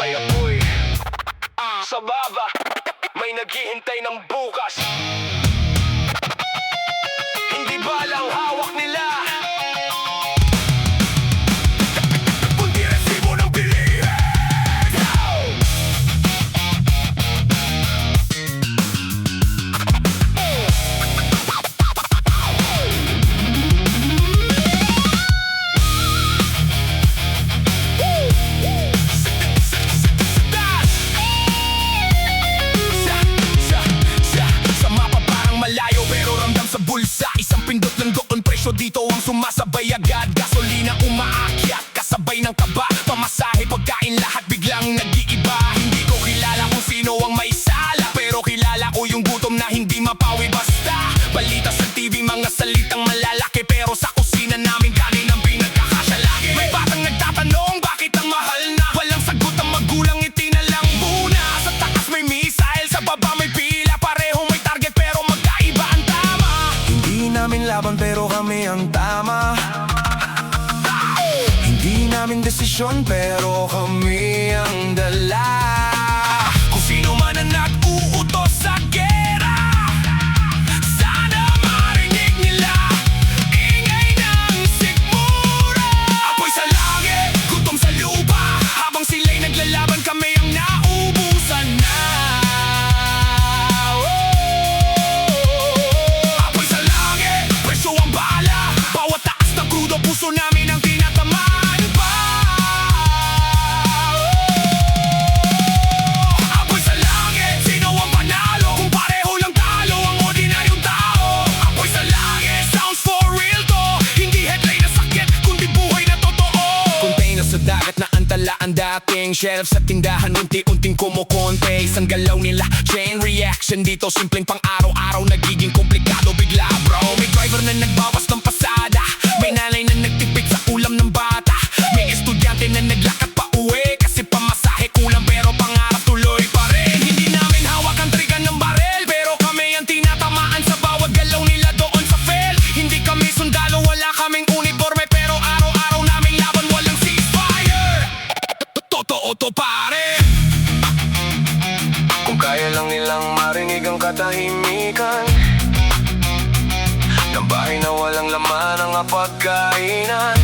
May apoy sa baba, may naghihintay ng bukas. Hindi balang hawak nila, kundi resibo ng bilihin. Sa mapa parang malayo pero ramdam sa bulsa. Isang pindot lang doon, presyo dito ang sumasabay agad. Gasolina umaakyat, kasabay ng kaba. Pamasahe, pagkain, lahat biglang nag-iiba. Hindi ko kilala kung sino ang may sala, pero kilala ko yung gutom na hindi mapawi basta. Balita sa TV, mga salitang malalaki, pero sa kusina namin kanin ang pinagkakasya lagi. May batang nagtatanong bakit ang mahal na, walang sagot ang magulang, itinalang muna. Sa taas may missile, sa baba may pila, parehong may target pero magkaiba ang tama. Hindi namin laban pero kami ang tama. Hindi namin desisyon pero kami ang dala. Kung sino man ang nag-uutos sa gera, sana marinig nila ingay ng sikmura. Apoy sa langit, gutom sa lupa, habang sila'y naglalaban kami ang naubusan na. Apoy sa langit, presyo ang bala, bawat taas ng krudo puso namin ang tinatamaan pa. Apoy sa langit, sino ang panalo kung pareho lang talo ang ordinaryong tao? Apoy sa langit, sounds for real to, hindi headline na sakit kundi buhay na totoo. Container sa dagat na antala ang dating shelf sa tindahan, unti-unting kumukonte. Isang galaw nila, chain reaction dito, simpleng pang araw-araw nagiging komplikado bigla bro. May driver na nagbawas ng pasada, may nanay na nagtipid sa ulam ng bata, may estudyante na naglakad pa uwi kasi pamasahe kulang pero pangarap tuloy pa rin. Hindi namin hawak ang trigan ng barel, pero kami ang tinatamaan sa bawat galaw nila doon sa fel. Hindi kami sundalo, wala kaming uniforme, pero araw-araw naming laban, walang ceasefire. Totoo to pare. Kung kaya lang nilang marinig ang katahimikan ng bahay na walang laman ang pagkainan,